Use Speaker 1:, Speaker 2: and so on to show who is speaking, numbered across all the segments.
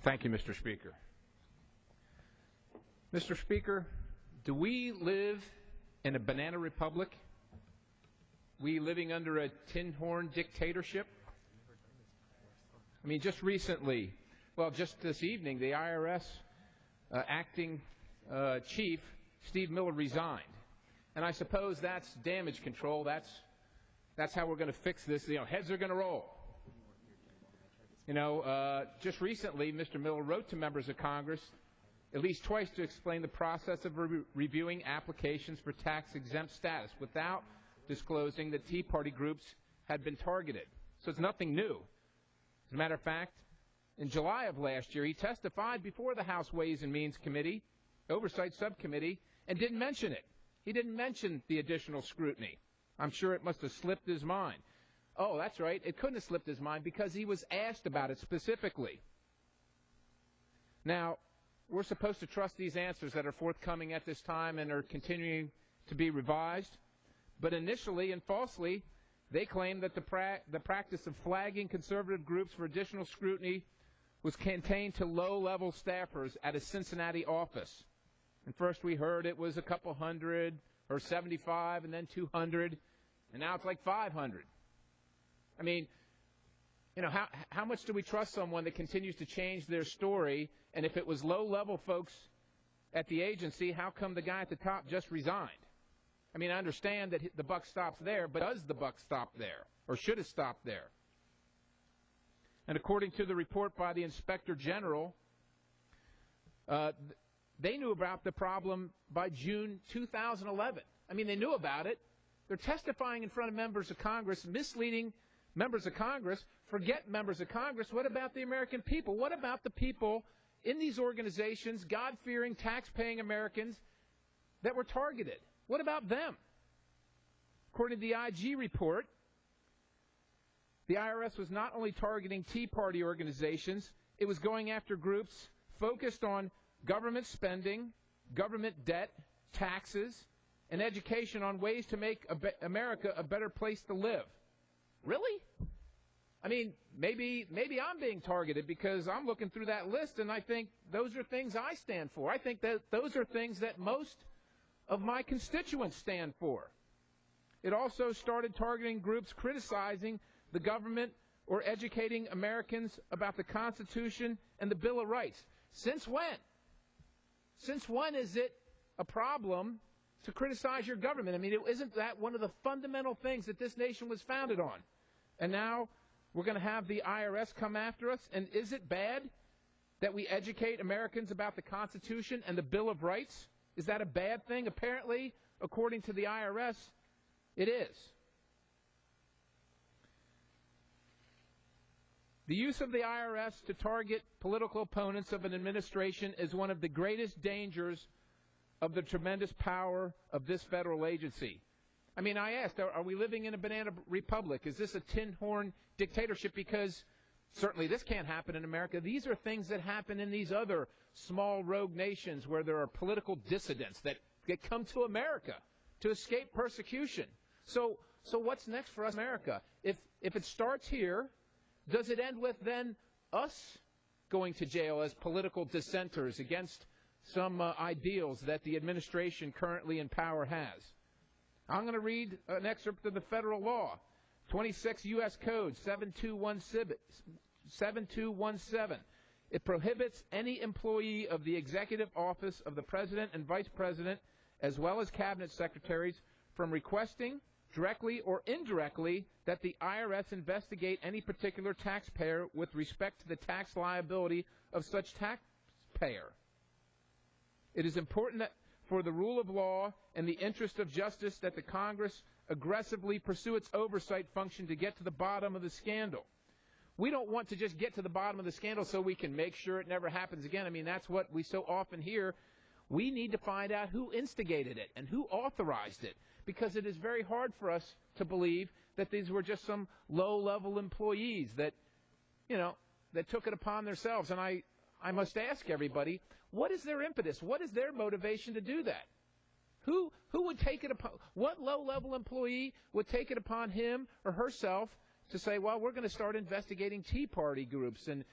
Speaker 1: Thank you, Mr. Speaker. Mr. Speaker, do we live in a banana republic? We living under a tin horn dictatorship? I mean, just recently, well, just this evening, the IRS acting chief, Steve Miller, resigned. And I suppose that's damage control. That's how we're going to fix this. You know, heads are going to roll. You know, just recently, Mr. Miller wrote to members of Congress at least twice to explain the process of reviewing applications for tax-exempt status without disclosing that Tea Party groups had been targeted. So it's nothing new. As a matter of fact, in July of last year, he testified before the House Ways and Means Committee, Oversight Subcommittee, and didn't mention it. He didn't mention the additional scrutiny. I'm sure it must have slipped his mind. Oh, that's right. It couldn't have slipped his mind because he was asked about it specifically. Now, we're supposed to trust these answers that are forthcoming at this time and are continuing to be revised. But initially and falsely, they claimed that the practice of flagging conservative groups for additional scrutiny was contained to low-level staffers at a Cincinnati office. And first we heard it was a couple hundred or 75 and then 200, and now it's like 500. I mean, you know, how much do we trust someone that continues to change their story? And if it was low-level folks at the agency, how come the guy at the top just resigned? I mean, I understand that the buck stops there, but does the buck stop there? Or should it stop there? And according to the report by the Inspector General, they knew about the problem by June 2011. I mean, they knew about it. They're testifying in front of members of Congress, misleading members of Congress. Forget members of Congress. What about the American people? What about the people in these organizations, God-fearing, tax-paying Americans that were targeted? What about them? According to the IG report, the IRS was not only targeting Tea Party organizations, it was going after groups focused on government spending, government debt, taxes, and education on ways to make America a better place to live. Really? I mean, maybe I'm being targeted because I'm looking through that list and I think those are things I stand for. I think that those are things that most of my constituents stand for. It also started targeting groups criticizing the government or educating Americans about the Constitution and the Bill of Rights. Since when? Since when is it a problem to criticize your government? I mean, isn't that one of the fundamental things that this nation was founded on? And now we're going to have the IRS come after us? And is it bad that we educate Americans about the Constitution and the Bill of Rights? Is that a bad thing? Apparently, according to the IRS, it is. The use of the IRS to target political opponents of an administration is one of the greatest dangers of the tremendous power of this federal agency. I mean, I asked, are we living in a banana republic? Is this a tin horn dictatorship? Because certainly this can't happen in America. These are things that happen in these other small rogue nations where there are political dissidents that come to America to escape persecution. So what's next for us, America? If it starts here, does it end with then us going to jail as political dissenters against some ideals that the administration currently in power has? I'm going to read an excerpt of the federal law, 26 U.S. Code 7217. It prohibits any employee of the executive office of the President and Vice President, as well as cabinet secretaries, from requesting, directly or indirectly, that the IRS investigate any particular taxpayer with respect to the tax liability of such taxpayer. It is important that for the rule of law and the interest of justice that the Congress aggressively pursue its oversight function to get to the bottom of the scandal. We don't want to just get to the bottom of the scandal so we can make sure it never happens again. I mean, that's what we so often hear. We need to find out who instigated it and who authorized it, because it is very hard for us to believe that these were just some low-level employees that, you know, that took it upon themselves. And I must ask everybody, what is their impetus? What is their motivation to do that? Who would take it upon, what low-level employee would take it upon him or herself to say, well, we're going to start investigating Tea Party groups and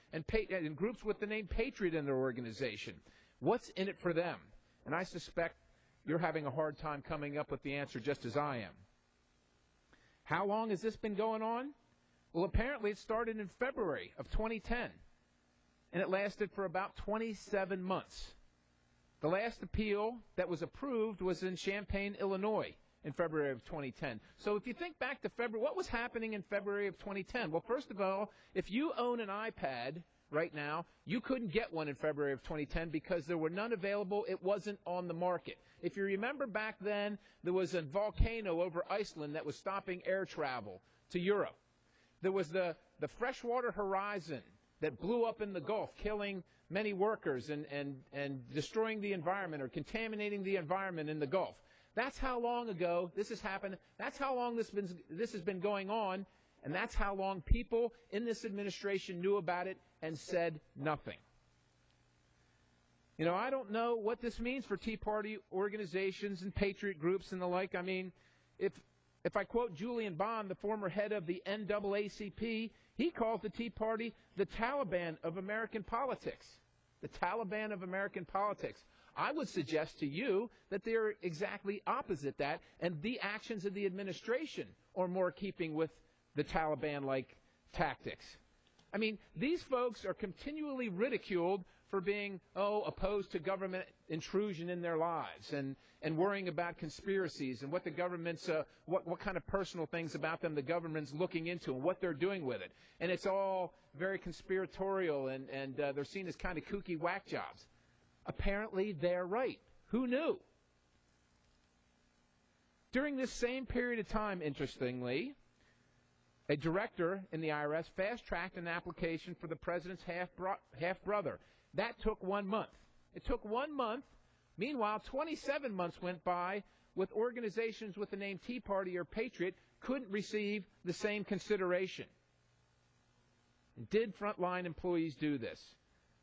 Speaker 1: groups with the name Patriot in their organization. What's in it for them? And I suspect you're having a hard time coming up with the answer, just as I am. How long has this been going on? Well, apparently it started in February of 2010, and it lasted for about 27 months. The last appeal that was approved was in Champaign, Illinois, in February of 2010. So if you think back to February, what was happening in February of 2010? Well, first of all, if you own an iPad right now, you couldn't get one in February of 2010 because there were none available. It wasn't on the market. If you remember back then, there was a volcano over Iceland that was stopping air travel to Europe. There was the freshwater horizon that blew up in the Gulf, killing many workers and destroying the environment or contaminating the environment in the Gulf. That's how long ago this has happened. That's how long this has been going on, and that's how long people in this administration knew about it and said nothing. You know, I don't know what this means for Tea Party organizations and patriot groups and the like. I mean, if I quote Julian Bond, the former head of the NAACP, he calls the Tea Party the Taliban of American politics. The Taliban of American politics. I would suggest to you that they're exactly opposite that, and the actions of the administration are more keeping with the Taliban-like tactics. I mean, these folks are continually ridiculed for being, opposed to government intrusion in their lives and worrying about conspiracies and what the government's, what kind of personal things about them the government's looking into and what they're doing with it. And it's all very conspiratorial, and they're seen as kind of kooky whack jobs. Apparently, they're right. Who knew? During this same period of time, interestingly, a director in the IRS fast-tracked an application for the president's half-brother. That took 1 month. It took 1 month. Meanwhile, 27 months went by with organizations with the name Tea Party or Patriot couldn't receive the same consideration. Did frontline employees do this?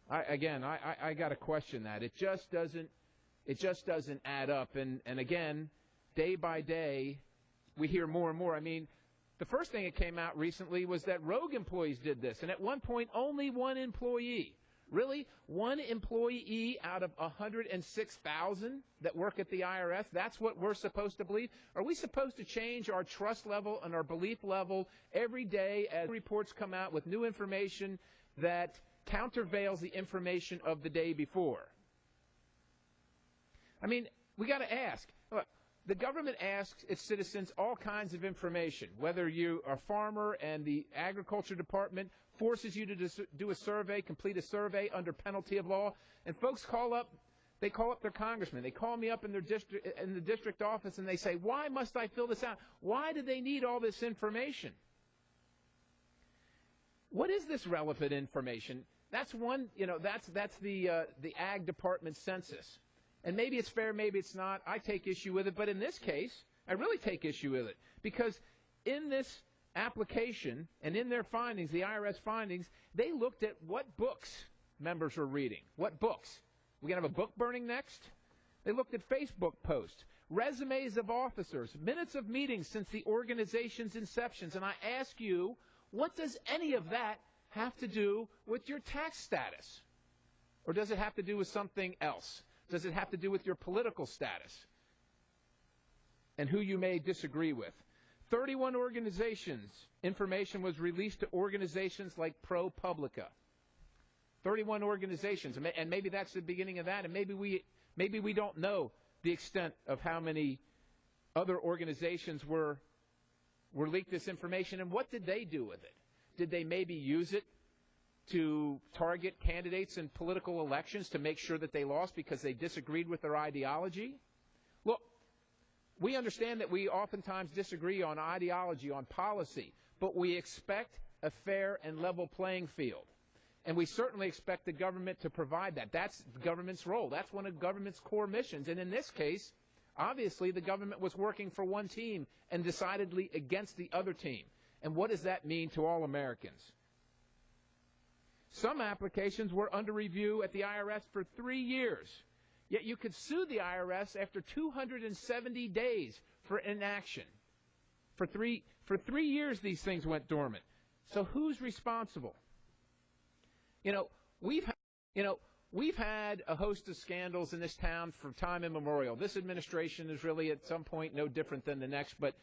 Speaker 1: I got to question that. It just doesn't add up. And again, day by day, we hear more and more. I mean, the first thing that came out recently was that rogue employees did this. And at one point, only one employee. Really? One employee out of 106,000 that work at the IRS? That's what we're supposed to believe? Are we supposed to change our trust level and our belief level every day as reports come out with new information that countervails the information of the day before? I mean, we got to ask. Look, the government asks its citizens all kinds of information, whether you are a farmer and the agriculture department forces you to do a survey, complete a survey under penalty of law, and folks call up their congressman. They call me up in the district office and they say, why must I fill this out? Why do they need all this information? What is this relevant information? That's one, that's the Ag Department census. And maybe it's fair, maybe it's not. I take issue with it. But in this case, I really take issue with it. Because in this application and in their findings, the IRS findings, they looked at what books members were reading. What books? We're going to have a book burning next? They looked at Facebook posts, resumes of officers, minutes of meetings since the organization's inceptions. And I ask you, what does any of that have to do with your tax status? Or does it have to do with something else? Does it have to do with your political status and who you may disagree with? 31 organizations. Information was released to organizations like ProPublica. 31 organizations, and maybe that's the beginning of that, and maybe we don't know the extent of how many other organizations were leaked this information, and what did they do with it? Did they maybe use it to target candidates in political elections to make sure that they lost because they disagreed with their ideology? Look, we understand that we oftentimes disagree on ideology, on policy, but we expect a fair and level playing field. And we certainly expect the government to provide that. That's the government's role. That's one of government's core missions. And in this case, obviously the government was working for one team and decidedly against the other team. And what does that mean to all Americans? Some applications were under review at the IRS for 3 years. Yet you could sue the IRS after 270 days for inaction. For three years these things went dormant. So who's responsible? You know, we've had a host of scandals in this town for time immemorial. This administration is really at some point no different than the next, but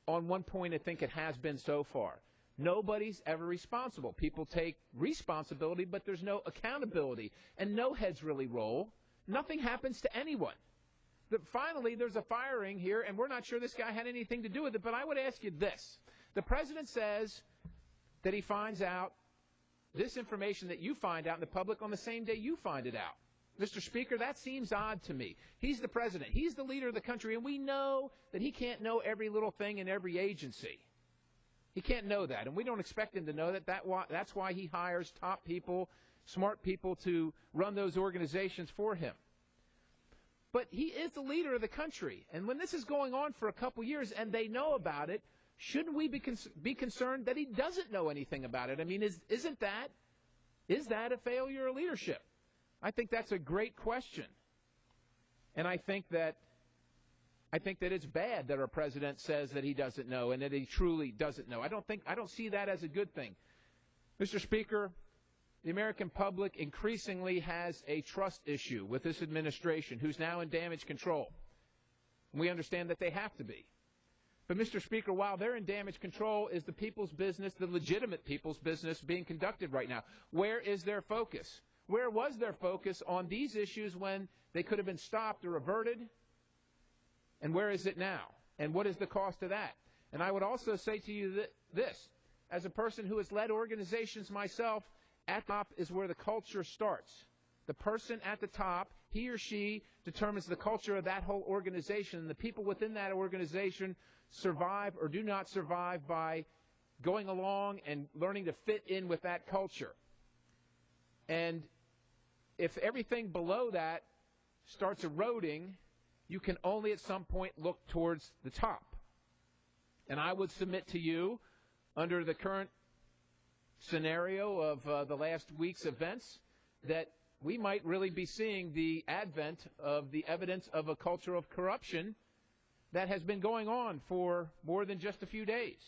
Speaker 1: on one point I think it has been so far. Nobody's ever responsible. People take responsibility, but there's no accountability, and no heads really roll. Nothing happens to anyone. Finally, there's a firing here, and we're not sure this guy had anything to do with it, but I would ask you this. The president says that he finds out this information that you find out in the public on the same day you find it out. Mr. Speaker, that seems odd to me. He's the president. He's the leader of the country, and we know that he can't know every little thing in every agency. He can't know that, and we don't expect him to know that. That's why he hires top people, smart people to run those organizations for him. But he is the leader of the country, and when this is going on for a couple years and they know about it, shouldn't we be concerned that he doesn't know anything about it? I mean, is that a failure of leadership? I think that's a great question, and I think that it's bad that our president says that he doesn't know and that he truly doesn't know. I don't see that as a good thing. Mr. Speaker, the American public increasingly has a trust issue with this administration, who's now in damage control. We understand that they have to be. But, Mr. Speaker, while they're in damage control, is the people's business, the legitimate people's business, being conducted right now? Where is their focus? Where was their focus on these issues when they could have been stopped or averted? And where is it now? And what is the cost of that? And I would also say to you this, as a person who has led organizations myself, at the top is where the culture starts. The person at the top, he or she determines the culture of that whole organization, and the people within that organization survive or do not survive by going along and learning to fit in with that culture. And if everything below that starts eroding, you can only at some point look towards the top. And I would submit to you, under the current scenario of the last week's events, that we might really be seeing the advent of the evidence of a culture of corruption that has been going on for more than just a few days.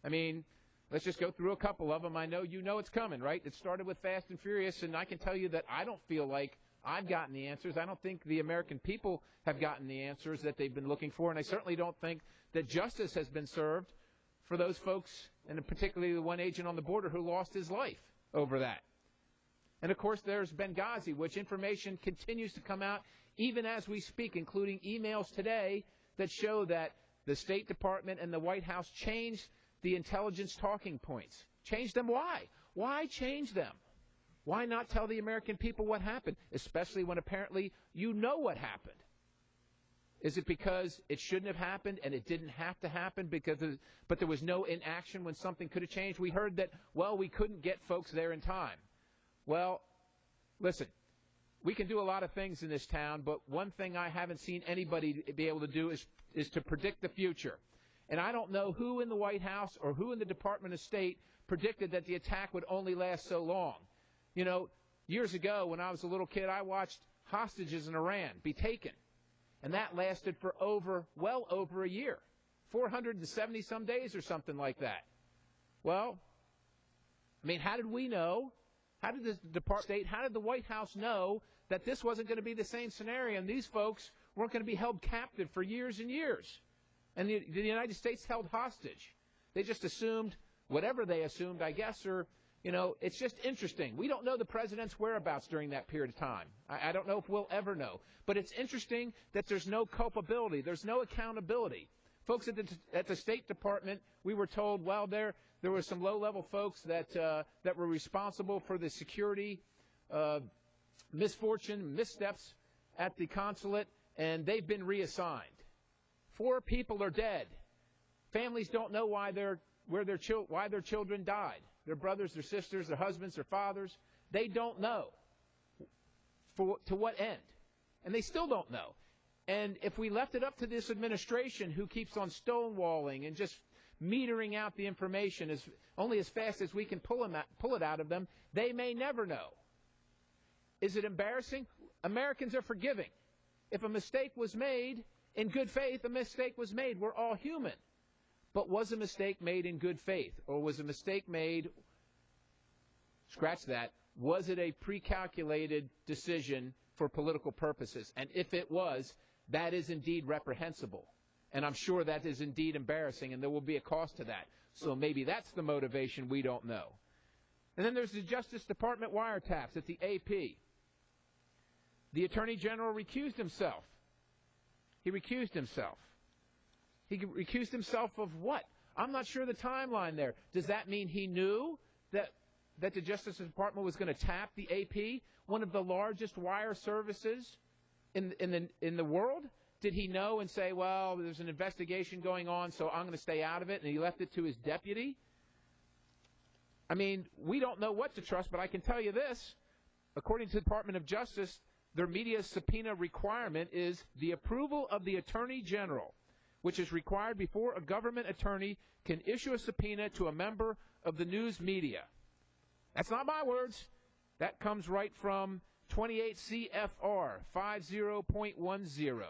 Speaker 1: I mean, let's just go through a couple of them. I know you know it's coming, right? It started with Fast and Furious, and I can tell you that I don't feel like I've gotten the answers. I don't think the American people have gotten the answers that they've been looking for, and I certainly don't think that justice has been served for those folks, and particularly the one agent on the border who lost his life over that. And, of course, there's Benghazi, which information continues to come out even as we speak, including emails today that show that the State Department and the White House changed the intelligence talking points. Changed them why? Why change them? Why not tell the American people what happened, especially when apparently you know what happened? Is it because it shouldn't have happened and it didn't have to happen but there was no inaction when something could have changed? We heard that, well, we couldn't get folks there in time. Well, listen, we can do a lot of things in this town, but one thing I haven't seen anybody be able to do is to predict the future. And I don't know who in the White House or who in the Department of State predicted that the attack would only last so long. You know, years ago when I was a little kid, I watched hostages in Iran be taken. And that lasted for well over a year, 470-some days or something like that. Well, I mean, how did we know? How did the Department of State, how did the White House know that this wasn't going to be the same scenario and these folks weren't going to be held captive for years and years? And the United States held hostage. They just assumed whatever they assumed, I guess, or, you know, it's just interesting. We don't know the president's whereabouts during that period of time. I don't know if we'll ever know. But it's interesting that there's no culpability. There's no accountability. Folks at the State Department, we were told, well, there were some low-level folks that were responsible for the security missteps at the consulate, and they've been reassigned. 4 people are dead. Families don't know why their children died. Their brothers, their sisters, their husbands, their fathers. They don't know. To what end? And they still don't know. And if we left it up to this administration who keeps on stonewalling and just metering out the information only as fast as we can pull it out of them, they may never know. Is it embarrassing? Americans are forgiving. If a mistake was made, in good faith, a mistake was made. We're all human. But was a mistake made in good faith? Or was a mistake made, scratch that, was it a pre-calculated decision for political purposes? And if it was, that is indeed reprehensible. And I'm sure that is indeed embarrassing, and there will be a cost to that. So maybe that's the motivation, we don't know. And then there's the Justice Department wiretaps at the AP. The Attorney General recused himself. He recused himself. He recused himself of what? I'm not sure the timeline there. Does that mean he knew that the Justice Department was going to tap the AP, one of the largest wire services in the world? Did he know and say, well, there's an investigation going on, so I'm going to stay out of it, and he left it to his deputy? I mean, we don't know what to trust, but I can tell you this. According to the Department of Justice, their media subpoena requirement is the approval of the Attorney General, which is required before a government attorney can issue a subpoena to a member of the news media. That's not my words. That comes right from 28 CFR 50.10.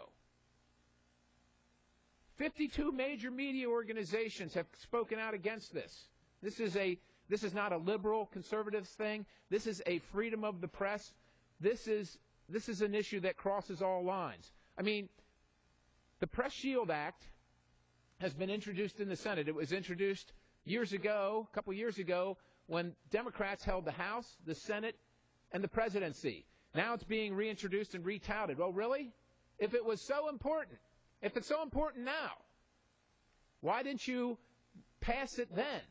Speaker 1: 52 major media organizations have spoken out against this. This is not a liberal conservative thing. This is a freedom of the press. This is an issue that crosses all lines. I mean, the Press Shield Act has been introduced in the Senate. It was introduced a couple years ago, when Democrats held the House, the Senate, and the presidency. Now it's being reintroduced and retouted. Well, really? If it was so important, if it's so important now, why didn't you pass it then?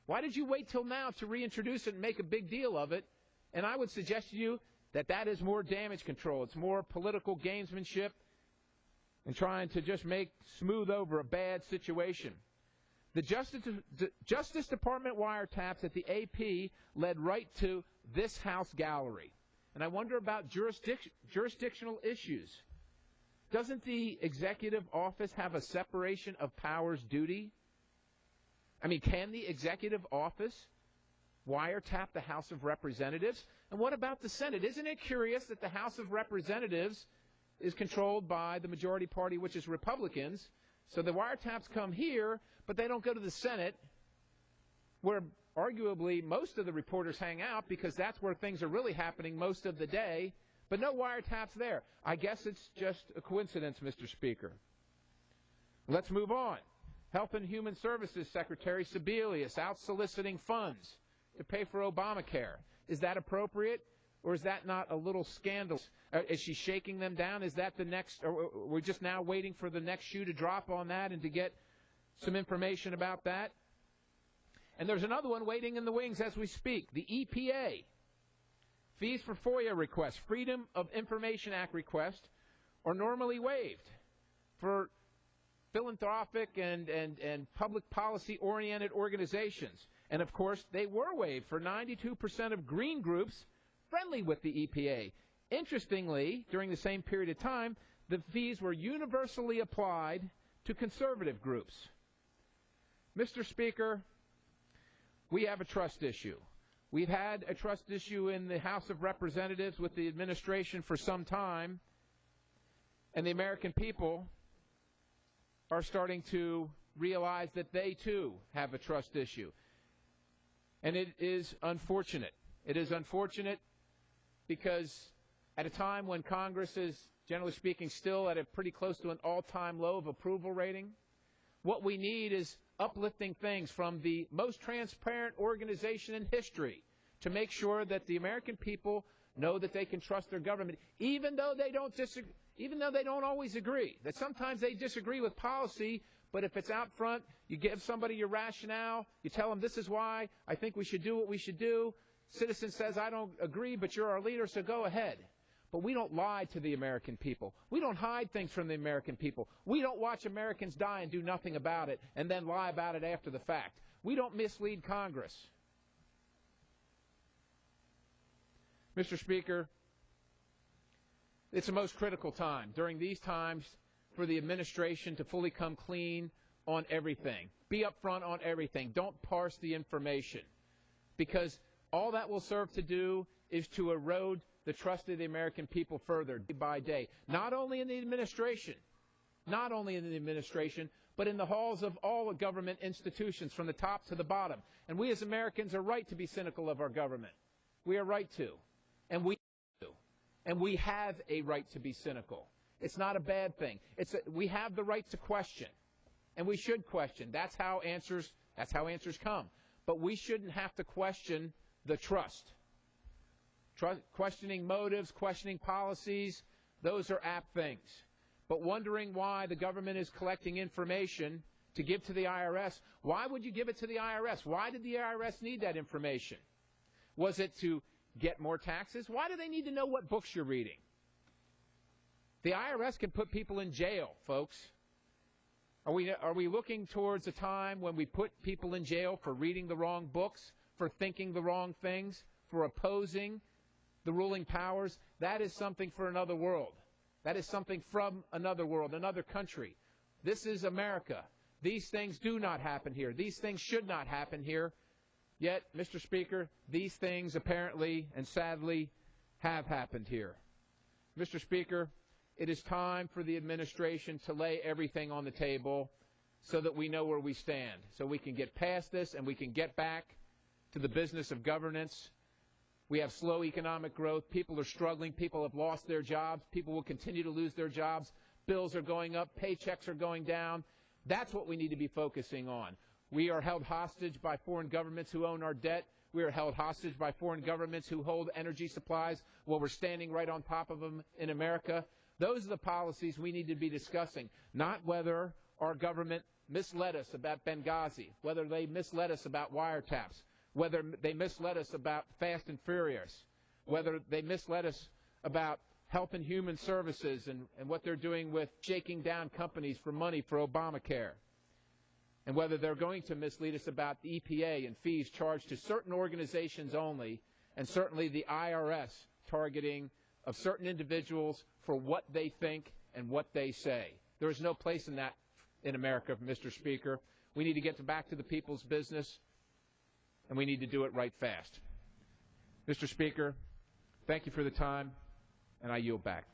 Speaker 1: Why did you wait till now to reintroduce it and make a big deal of it? And I would suggest to you that that is more damage control. It's more political gamesmanship and trying to just smooth over a bad situation. The Justice Department wiretaps at the AP led right to this House gallery. And I wonder about jurisdictional issues. Doesn't the executive office have a separation of powers duty? I mean, can the executive office wiretap the House of Representatives? And what about the Senate? Isn't it curious that the House of Representatives is controlled by the majority party, which is Republicans? So the wiretaps come here, but they don't go to the Senate, where arguably most of the reporters hang out, because that's where things are really happening most of the day. But no wiretaps there. I guess it's just a coincidence, Mr. Speaker. Let's move on. Health and Human Services Secretary Sebelius out soliciting funds to pay for Obamacare. Is that appropriate, or is that not a little scandalous? Is she shaking them down? Is that the next, or we're just now waiting for the next shoe to drop on that and to get some information about that? And there's another one waiting in the wings as we speak, the EPA. Fees for FOIA requests, Freedom of Information Act requests, are normally waived for philanthropic and public policy-oriented organizations. And, of course, they were waived for 92% of green groups friendly with the EPA. Interestingly, during the same period of time, the fees were universally applied to conservative groups. Mr. Speaker, we have a trust issue. We've had a trust issue in the House of Representatives with the administration for some time, and the American people are starting to realize that they, too, have a trust issue. And it is unfortunate. It is unfortunate because at a time when Congress is, generally speaking, still at a pretty close to an all-time low of approval rating, what we need is uplifting things from the most transparent organization in history to make sure that the American people know that they can trust their government, even though they don't disagree, even though they don't always agree. That sometimes they disagree with policy, but if it's out front, you give somebody your rationale, you tell them this is why I think we should do what we should do. Citizen says, I don't agree, but you're our leader, so go ahead. But we don't lie to the American people. We don't hide things from the American people. We don't watch Americans die and do nothing about it and then lie about it after the fact. We don't mislead Congress. Mr. Speaker, it's the most critical time during these times for the administration to fully come clean on everything. Be upfront on everything. Don't parse the information, because all that will serve to do is to erode the trust of the American people further day by day, not only in the administration, not only in the administration, but in the halls of all government institutions from the top to the bottom. And we as Americans are right to be cynical of our government. We are right to. And we do. And we have a right to be cynical. It's not a bad thing. We have the right to question. And we should question. That's how answers come. But we shouldn't have to question the trust. Questioning motives, questioning policies, those are apt things. But wondering why the government is collecting information to give to the IRS, why would you give it to the IRS? Why did the IRS need that information? Was it to get more taxes? Why do they need to know what books you're reading? The IRS can put people in jail, folks. Are we looking towards a time when we put people in jail for reading the wrong books, for thinking the wrong things, for opposing the ruling powers? That is something for another world. That is something from another world, another country. This is America. These things do not happen here. These things should not happen here. Yet, Mr. Speaker, these things apparently and sadly have happened here. Mr. Speaker, it is time for the administration to lay everything on the table so that we know where we stand, so we can get past this and we can get back to the business of governance. We have slow economic growth. People are struggling. People have lost their jobs. People will continue to lose their jobs. Bills are going up. Paychecks are going down. That's what we need to be focusing on. We are held hostage by foreign governments who own our debt. We are held hostage by foreign governments who hold energy supplies while we're standing right on top of them in America. Those are the policies we need to be discussing, not whether our government misled us about Benghazi, whether they misled us about wiretaps, whether they misled us about Fast and Furious, whether they misled us about Health and Human Services and what they're doing with shaking down companies for money for Obamacare, and whether they're going to mislead us about the EPA and fees charged to certain organizations only, and certainly the IRS targeting of certain individuals for what they think and what they say. There is no place in that in America, Mr. Speaker. We need to get back to the people's business, and we need to do it right fast. Mr. Speaker, thank you for the time, and I yield back.